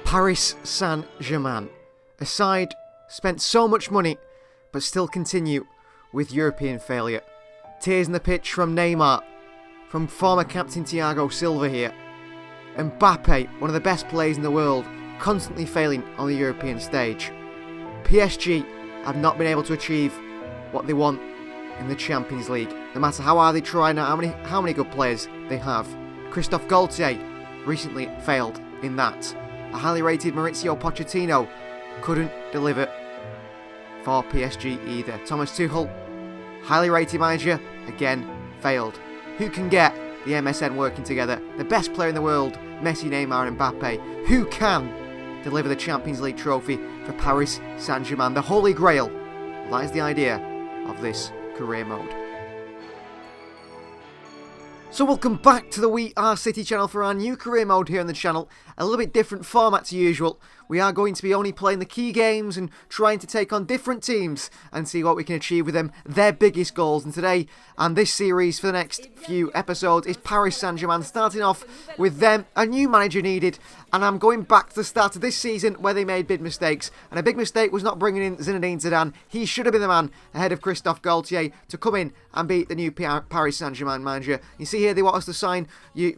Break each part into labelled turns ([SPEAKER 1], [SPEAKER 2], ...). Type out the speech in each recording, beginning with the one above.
[SPEAKER 1] Paris Saint-Germain, a side spent so much money but still continue with European failure. Tears in the pitch from Neymar, from former captain Thiago Silva here. Mbappe, one of the best players in the world, constantly failing on the European stage. PSG have not been able to achieve what they want in the Champions League. No matter how hard they try now, how many good players they have. Christophe Galtier recently failed in that. A highly rated Mauricio Pochettino couldn't deliver for PSG either. Thomas Tuchel, highly rated manager, again failed. Who can get the MSN working together? The best player in the world, Messi, Neymar and Mbappe. Who can deliver the Champions League trophy for Paris Saint-Germain? The Holy Grail. That is the idea of this career mode. So welcome back to the We Are City channel for our new career mode here on the channel. A little bit different format to usual. We are going to be only playing the key games and trying to take on different teams and see what we can achieve with them, their biggest goals. And today, and this series for the next few episodes, is Paris Saint-Germain, starting off with them, a new manager needed. And I'm going back to the start of this season where they made big mistakes. And a big mistake was not bringing in ZIDANE Zidane. He should have been the man ahead of Christophe Galtier to come in and be the new Paris Saint-Germain manager. You see here they want us to sign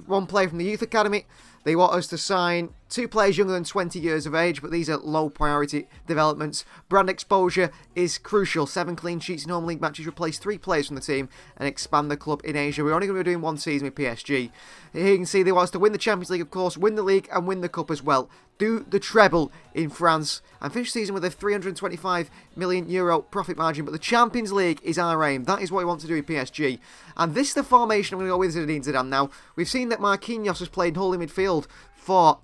[SPEAKER 1] one player from the youth academy. They want us to sign 2 players younger than 20 years of age, but these are low priority developments. Brand exposure is crucial. 7 clean sheets in home league matches, replace 3 players from the team and expand the club in Asia. We're only going to be doing 1 season with PSG. Here you can see they want us to win the Champions League, of course, win the league and win the cup as well. Do the treble in France and finish the season with a €325 million profit margin. But the Champions League is our aim. That is what we want to do with PSG. And this is the formation I'm going to go with ZIDANE Zidane now. We've seen that Marquinhos has played holding midfield for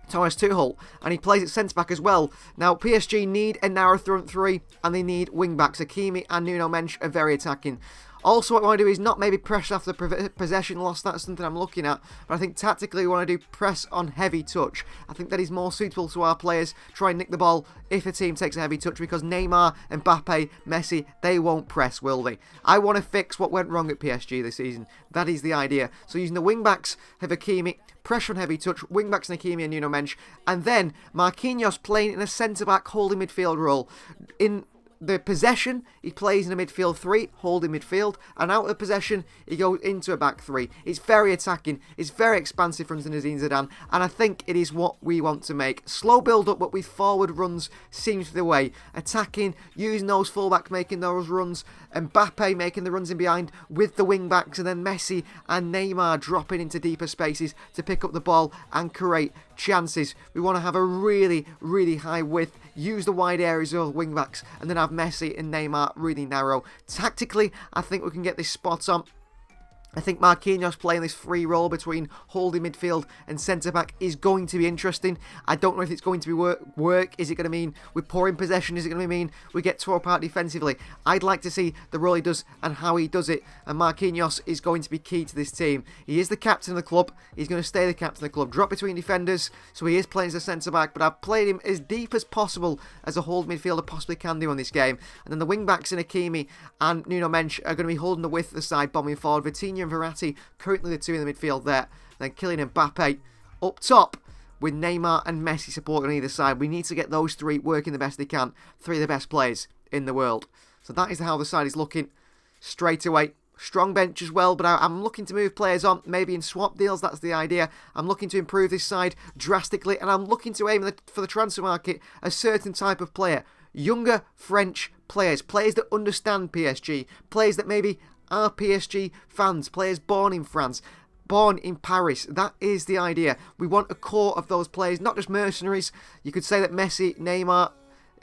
[SPEAKER 1] Thomas Tuchel, and he plays at centre-back as well. Now, PSG need a narrow front 3, and they need wing-backs. Hakimi and Nuno Mensch are very attacking. Also, what I want to do is not maybe press after possession loss. That's something I'm looking at. But I think tactically we want to do press on heavy touch. I think that is more suitable to our players. Try and nick the ball if a team takes a heavy touch, because Neymar, Mbappe, Messi, they won't press, will they? I want to fix what went wrong at PSG this season. That is the idea. So using the wing-backs, have Hakimi, pressure on heavy touch, wing-backs Hakimi and Nuno Mensch, and then Marquinhos playing in a centre-back holding midfield role. In the possession, he plays in a midfield 3, holding midfield, and out of possession, he goes into a back 3. It's very attacking, it's very expansive from ZIDANE Zidane, and I think it is what we want to make. Slow build-up, but with forward runs seems to be the way. Attacking, using those fullbacks, making those runs, Mbappe making the runs in behind with the wing-backs, and then Messi and Neymar dropping into deeper spaces to pick up the ball and create chances. We want to have a really, really high width, use the wide areas of wing-backs, and then have Messi and Neymar really narrow. Tactically, I think we can get this spot on. I think Marquinhos playing this free role between holding midfield and centre-back is going to be interesting. I don't know if it's going to be work. Is it going to mean we pour in possession? Is it going to mean we get tore apart defensively? I'd like to see the role he does and how he does it. And Marquinhos is going to be key to this team. He is the captain of the club. He's going to stay the captain of the club. Drop between defenders, so he is playing as a centre-back. But I've played him as deep as possible as a hold midfielder possibly can do on this game. And then the wing-backs in Hakimi and Nuno Mensch are going to be holding the width of the side, bombing forward. Vitinha and Verratti currently the 2 in the midfield there. Then Kylian Mbappe up top with Neymar and Messi supporting on either side. We need to get those 3 working the best they can. 3 of the best players in the world. So that is how the side is looking straight away. Strong bench as well, but I'm looking to move players on, maybe in swap deals. That's the idea. I'm looking to improve this side drastically, and I'm looking to aim for the transfer market a certain type of player. Younger French players. Players that understand PSG. Players that maybe are PSG fans, players born in France, born in Paris. That is the idea. We want a core of those players, not just mercenaries. You could say that Messi, Neymar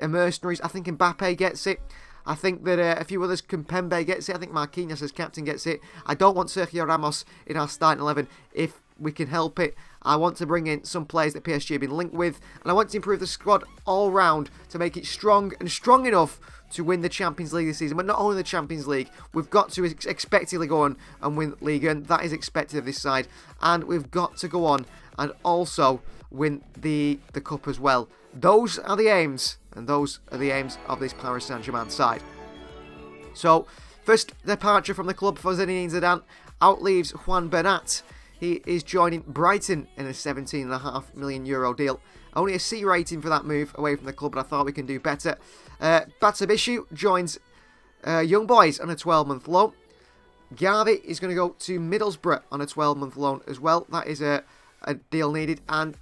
[SPEAKER 1] are mercenaries. I think Mbappe gets it. I think that a few others, Kimpembe gets it. I think Marquinhos as captain gets it. I don't want Sergio Ramos in our starting 11 if we can help it. I want to bring in some players that PSG have been linked with, and I want to improve the squad all round to make it strong and strong enough to win the Champions League this season. But not only the Champions League, we've got to expectedly go on and win Ligue 1. That is expected of this side, and we've got to go on and also win the cup as well. Those are the aims, and those are the aims of this Paris Saint-Germain side. So, first departure from the club for ZIDANE Zidane outleaves Juan Bernat. He is joining Brighton in a €17.5 million deal. Only a C rating for that move away from the club, but I thought we can do better. Batsabishu joins Young Boys on a 12-month loan. Garvey is going to go to Middlesbrough on a 12-month loan as well. That is a deal needed. And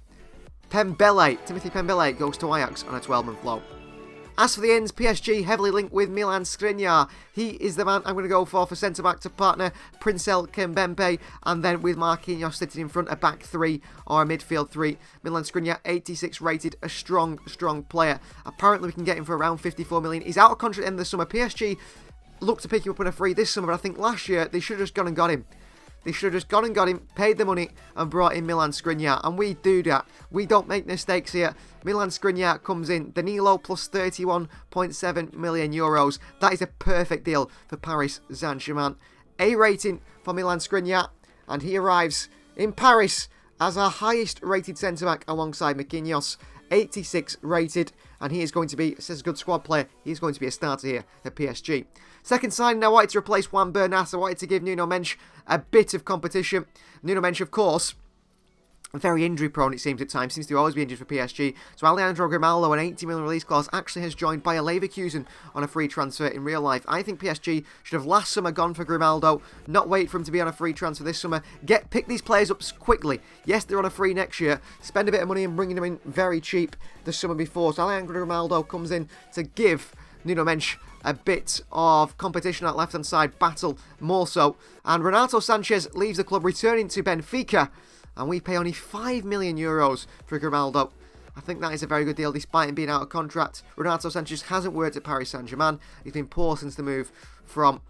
[SPEAKER 1] Timothy Pembele goes to Ajax on a 12-month loan. As for the ends, PSG heavily linked with Milan Skriniar. He is the man I'm going to go for centre-back to partner Princel Kimpembe. And then with Marquinhos sitting in front, a back three or a midfield three. Milan Skriniar, 86 rated, a strong player. Apparently we can get him for around 54 million. He's out of contract at the end of the summer. PSG looked to pick him up on a free this summer, but I think last year they should have just gone and got him. They should have just gone and got him, paid the money, and brought in Milan Skriniar. And we do that. We don't make mistakes here. Milan Skriniar comes in. Danilo plus 31.7 million euros. That is a perfect deal for Paris Saint-Germain. A rating for Milan Skriniar. And he arrives in Paris as our highest rated centre-back alongside Marquinhos. 86 rated. And he is going to be, it says a good squad player, he's going to be a starter here at PSG. Second signing, I wanted to replace Juan Bernat. I wanted to give Nuno Mensch a bit of competition. Nuno Mensch, of course, very injury prone it seems at times, seems to always be injured for PSG. So Alejandro Grimaldo, an 80 million release clause, actually has joined Bayer Leverkusen on a free transfer in real life. I think PSG should have last summer gone for Grimaldo, not wait for him to be on a free transfer this summer. Pick these players up quickly. Yes, they're on a free next year. Spend a bit of money and bringing them in very cheap the summer before. So Alejandro Grimaldo comes in to give Nuno Mensch a bit of competition at left-hand side, battle more so. And Renato Sanchez leaves the club, returning to Benfica. And we pay only 5 million euros for Grimaldo. I think that is a very good deal despite him being out of contract. Renato Sanchez hasn't worked at Paris Saint-Germain. He's been poor since the move from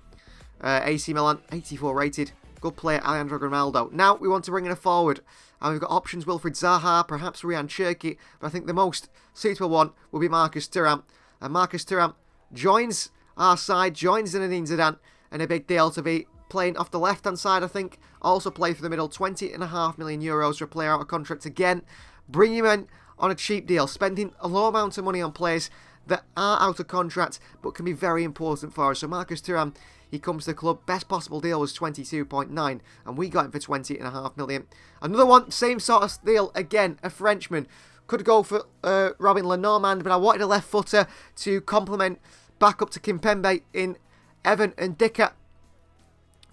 [SPEAKER 1] AC Milan. 84 rated. Good player, Alejandro Grimaldo. Now we want to bring in a forward. And we've got options Wilfried Zaha, perhaps Ryan Cherki. But I think the most suitable one will be Marcus Thuram. And Marcus Thuram joins our side, joins Zinedine Zidane. And a big deal to be playing off the left-hand side, I think. Also play for the middle. 20.5 million euros for a player out of contract again. Bring him in on a cheap deal. Spending a low amount of money on players that are out of contract but can be very important for us. So Marcus Thuram, he comes to the club. Best possible deal was 22.9 and we got him for 20.5 million. Another one, same sort of deal. Again, a Frenchman. Could go for Robin Lenormand, but I wanted a left footer to complement back up to Kimpembe in Evan and Dicker.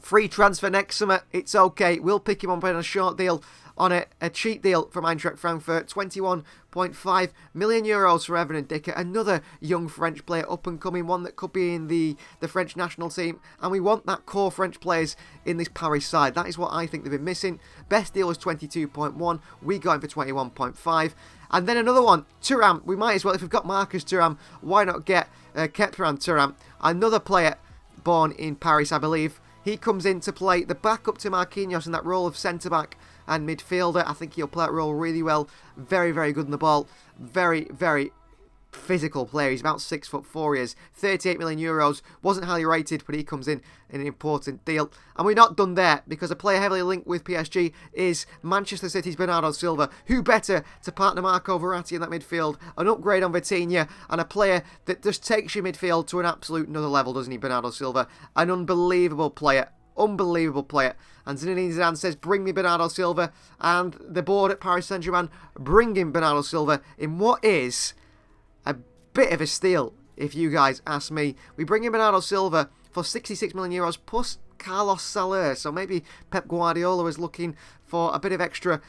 [SPEAKER 1] Free transfer next summer, it's okay. We'll pick him up on a short deal, on a cheap deal from Eintracht Frankfurt. 21.5 million euros for Evan and Dicker. Another young French player, up and coming, one that could be in the French national team. And we want that core French players in this Paris side. That is what I think they've been missing. Best deal was 22.1. We got him for 21.5. And then another one, Thuram. We might as well, if we've got Marcus Thuram, why not get Kepran Thuram? Another player born in Paris, I believe. He comes in to play the backup to Marquinhos in that role of centre-back and midfielder. I think he'll play that role really well. Very, very good on the ball. Very, very physical player. He's about 6'4" he is. 38 million euros. Wasn't highly rated, but he comes in an important deal. And we're not done there, because a player heavily linked with PSG is Manchester City's Bernardo Silva. Who better to partner Marco Verratti in that midfield? An upgrade on Vitinha, and a player that just takes your midfield to an absolute another level, doesn't he, Bernardo Silva? An unbelievable player. Unbelievable player. And Zinedine Zidane says, bring me Bernardo Silva. And the board at Paris Saint-Germain bring in Bernardo Silva in what is a bit of a steal, if you guys ask me. We bring in Bernardo Silva for 66 million euros plus Carlos Soler. So maybe Pep Guardiola was looking for a bit of extra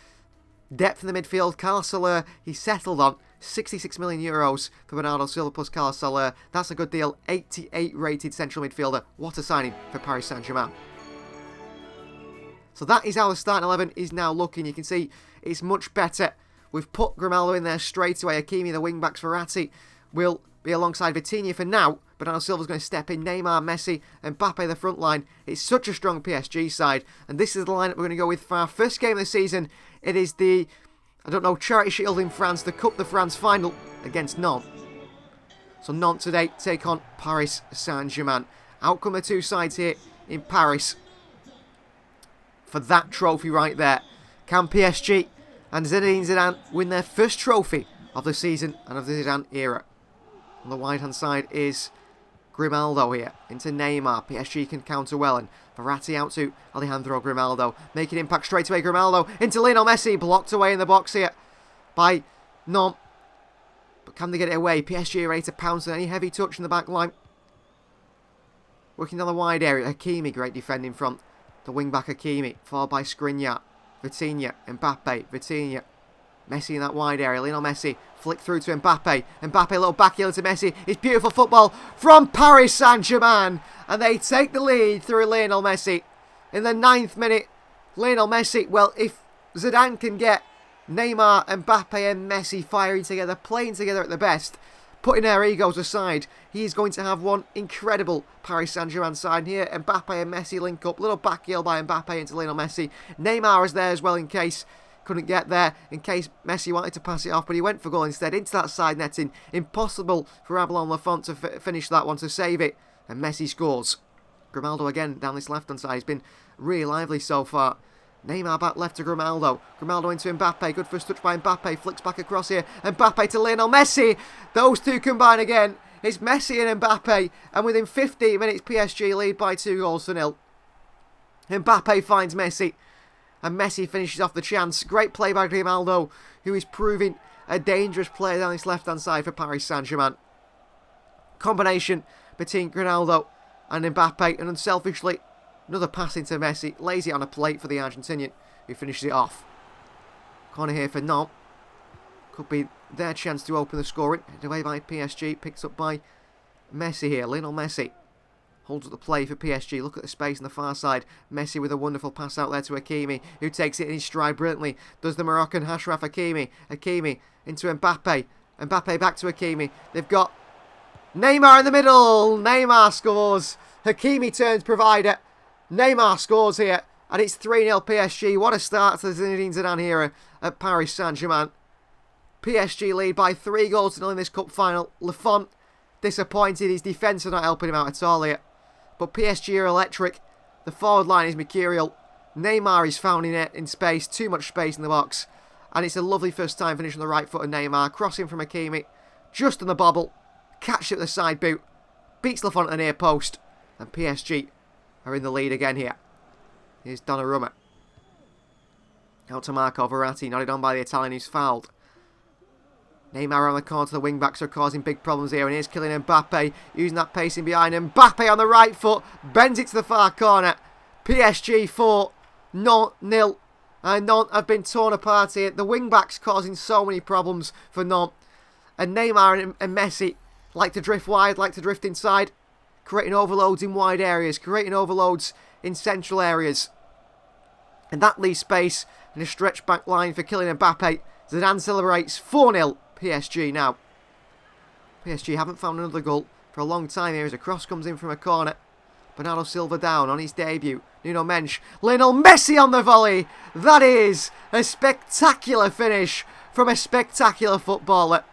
[SPEAKER 1] depth in the midfield. Carlos Soler, he settled on 66 million euros for Bernardo Silva plus Carlos Soler. That's a good deal. 88 rated central midfielder. What a signing for Paris Saint-Germain. So that is how the starting 11 is now looking. You can see it's much better. We've put Grimaldo in there straight away. Hakimi, the wing-backs. Verratti will be alongside Vitinha for now. Bernardo Silva's going to step in. Neymar, Messi, and Mbappe the front line. It's such a strong PSG side. And this is the lineup we're going to go with for our first game of the season. It is the, I don't know, Charity Shield in France, the Coupe de France final against Nantes. So Nantes today take on Paris Saint-Germain. Out come the two sides here in Paris for that trophy right there. Can PSG and Zinedine Zidane win their first trophy of the season and of the Zidane era? On the right-hand side is Grimaldo here into Neymar. PSG can counter well, and Verratti out to Alejandro Grimaldo. Making impact straight away, Grimaldo into Lionel Messi. Blocked away in the box here by No. But can they get it away? PSG are ready to pounce on any heavy touch in the back line. Working down the wide area. Hakimi, great defending front. The wing-back Hakimi, followed by Skriniar. Vitinha, Mbappe, Vitinha. Messi in that wide area. Lionel Messi flick through to Mbappe. Mbappe a little backheel to Messi. It's beautiful football from Paris Saint-Germain. And they take the lead through Lionel Messi. In the 9th minute, Lionel Messi, well, if Zidane can get Neymar, Mbappe and Messi firing together, playing together at the best, putting their egos aside, he's going to have one incredible Paris Saint-Germain side here. Mbappe and Messi link up. Little back heel by Mbappe into Lionel Messi. Neymar is there as well in case couldn't get there, in case Messi wanted to pass it off, but he went for goal instead into that side netting. Impossible for Ablon Lafont to finish that one, to save it. And Messi scores. Grimaldo again down this left-hand side. He's been really lively so far. Neymar back left to Grimaldo. Grimaldo into Mbappe. Good first touch by Mbappe. Flicks back across here. Mbappe to Lionel Messi. Those two combine again. It's Messi and Mbappe. And within 15 minutes, PSG lead by 2-0. Mbappe finds Messi. And Messi finishes off the chance. Great play by Grimaldo, who is proving a dangerous player down this left-hand side for Paris Saint-Germain. Combination between Grimaldo and Mbappe. And unselfishly, another pass into Messi. Lays it on a plate for the Argentinian, who finishes it off. Corner here for Nantes. Could be their chance to open the scoring. Headed away by PSG. Picked up by Messi here. Lionel Messi holds up the play for PSG. Look at the space on the far side. Messi with a wonderful pass out there to Hakimi, who takes it in his stride brilliantly. Does the Moroccan Achraf Hakimi. Hakimi into Mbappe. Mbappe back to Hakimi. They've got Neymar in the middle. Neymar scores. Hakimi turns provider. Neymar scores here. And it's 3-0 PSG. What a start to the Zinedine Zidane era at Paris Saint-Germain. PSG lead by 3-0 in this cup final. Lafont disappointed. His defence are not helping him out at all here. But PSG are electric. The forward line is mercurial. Neymar is found in space. Too much space in the box. And it's a lovely first time finish on the right foot of Neymar. Crossing from Hakimi. Just on the bobble. Catch it with the side boot. Beats Lafont at the near post. And PSG are in the lead again here. Here's Donnarumma. Out to Marco Verratti. Nodded on by the Italian who's fouled. Neymar on the corner to the wing-backs are causing big problems here. And here's Kylian Mbappe using that pacing behind him. Mbappe on the right foot. Bends it to the far corner. PSG 4. Nantes 0. And Nantes have been torn apart here. The wing-backs causing so many problems for Nantes. And Neymar and Messi like to drift wide, like to drift inside. Creating overloads in wide areas. Creating overloads in central areas. And that leaves space in a stretched back line for Kylian Mbappe. Zidane celebrates 4-0 PSG now. PSG haven't found another goal for a long time here as a cross comes in from a corner. Bernardo Silva down on his debut. Nuno Mensch. Lionel Messi on the volley. That is a spectacular finish from a spectacular footballer.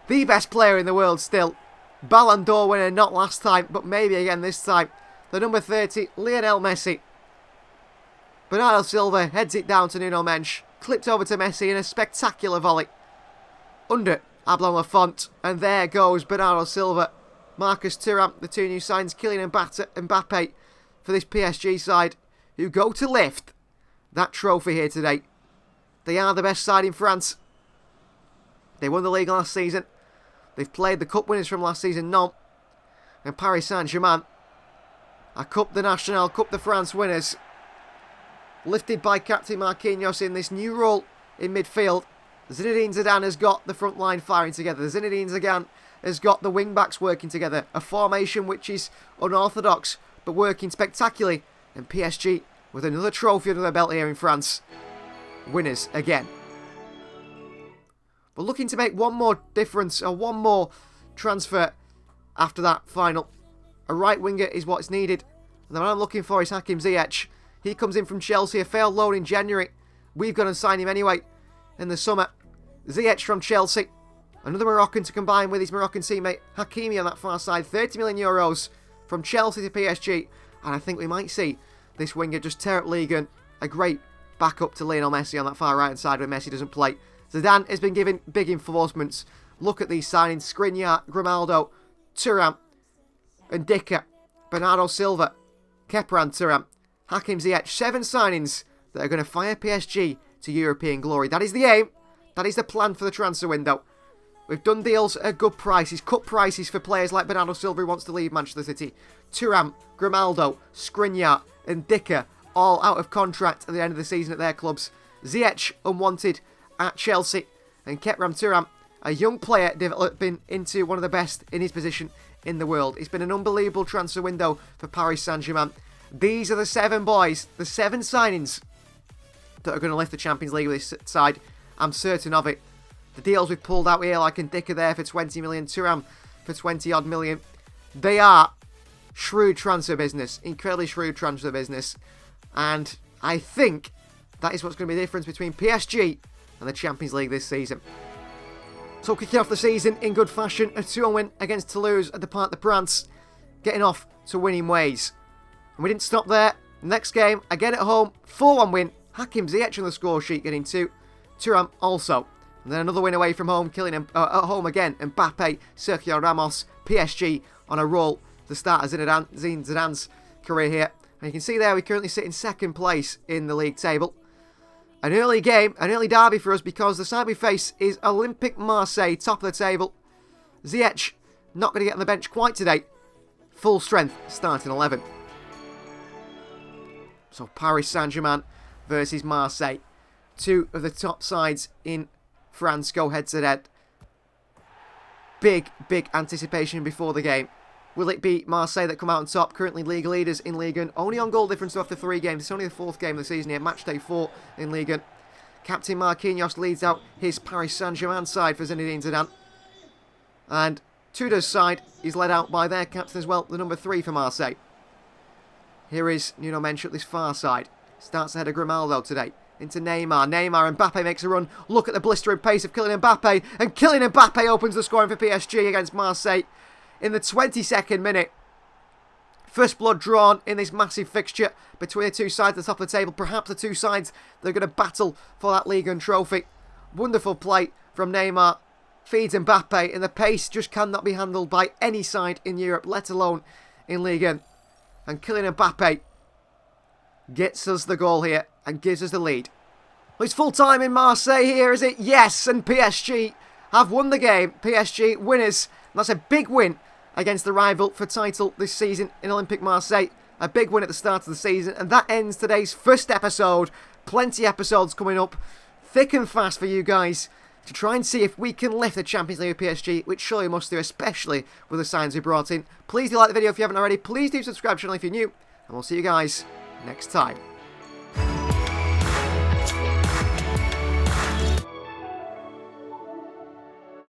[SPEAKER 1] The best player in the world still. Ballon d'Or winner, not last time, but maybe again this time. The number 30, Lionel Messi. Bernardo Silva heads it down to Nuno Mensch. Clipped over to Messi in a spectacular volley. Under Ablon Lafont. And there goes Bernardo Silva. Marcus Thuram, the two new signs, Kylian Mbappe for this PSG side, who go to lift that trophy here today. They are the best side in France. They won the league last season. They've played the cup winners from last season, Nantes. And Paris Saint-Germain are Coupe de National, Coupe de France winners. Lifted by Captain Marquinhos in this new role in midfield. Zinedine Zidane has got the front line firing together. Zinedine Zidane has got the wing-backs working together. A formation which is unorthodox, but working spectacularly. And PSG, with another trophy under their belt here in France. Winners again. But looking to make one more difference, or one more transfer after that final. A right winger is what's needed. And the man I'm looking for is Hakim Ziyech. He comes in from Chelsea, a failed loan in January. We've got to sign him anyway in the summer. Ziyech from Chelsea. Another Moroccan to combine with his Moroccan teammate Hakimi on that far side. 30 million euros from Chelsea to PSG. And I think we might see this winger just tear up Ligue 1. A great backup to Lionel Messi on that far right hand side when Messi doesn't play. Zidane has been given big enforcements. Look at these signings. Skriniar, Grimaldo, Thuram, and Dicker. Bernardo Silva, Kepa and Thuram. Hakim Ziyech. 7 signings that are going to fire PSG to European glory. That is the aim. That is the plan for the transfer window. We've done deals at good prices, cut prices for players like Bernardo Silva who wants to leave Manchester City. Thuram, Grimaldo, Skriniar and Dicker all out of contract at the end of the season at their clubs. Ziyech unwanted at Chelsea, and Kepram Thuram, a young player developing into one of the best in his position in the world. It's been an unbelievable transfer window for Paris Saint-Germain. These are the 7 boys, the 7 signings that are going to lift the Champions League with this side. I'm certain of it. The deals we've pulled out here, like Dicker there for 20 million, Thuram for 20 odd million, they are shrewd transfer business, incredibly shrewd transfer business. And I think that is what's going to be the difference between PSG and the Champions League this season. So kicking off the season in good fashion, a 2-1 win against Toulouse at the Parc des Princes, getting off to winning ways. And we didn't stop there. Next game, again at home, 4-1 win. Hakim Ziyech on the score sheet getting 2. Thuram also. And then another win away from home, killing him at home again. Mbappe, Sergio Ramos, PSG on a roll. The start of Zinedine Zidane's career here. And you can see there we currently sit in second place in the league table. An early game, an early derby for us because the side we face is Olympique Marseille, top of the table. Ziyech not going to get on the bench quite today. Full strength, starting 11. So Paris Saint-Germain versus Marseille. 2 of the top sides in France go head to head. Big anticipation before the game. Will it be Marseille that come out on top? Currently league leaders in Ligue 1. Only on goal difference after 3 games. It's only the 4th game of the season here. Match day 4 in Ligue 1. Captain Marquinhos leads out his Paris Saint-Germain side for Zinedine Zidane. And Tudor's side is led out by their captain as well, the number 3 for Marseille. Here is Nuno Mendes at this far side. Starts ahead of Grimaldo today. Into Neymar. Neymar, Mbappe makes a run. Look at the blistering pace of Kylian Mbappe. And Kylian Mbappe opens the scoring for PSG against Marseille in the 22nd minute. First blood drawn in this massive fixture between the 2 sides at the top of the table. Perhaps the 2 sides that are going to battle for that Ligue 1 trophy. Wonderful play from Neymar. Feeds Mbappe, and the pace just cannot be handled by any side in Europe, let alone in Ligue 1. And Kylian Mbappe gets us the goal here and gives us the lead. Well, it's full time in Marseille here, is it? Yes, and PSG have won the game. PSG winners. And that's a big win against the rival for title this season in Olympique Marseille. A big win at the start of the season. And that ends today's first episode. Plenty of episodes coming up. Thick and fast for you guys to try and see if we can lift the Champions League with PSG, which surely must do, especially with the signs we brought in. Please do like the video if you haven't already. Please do subscribe to the channel if you're new. And we'll see you guys next time.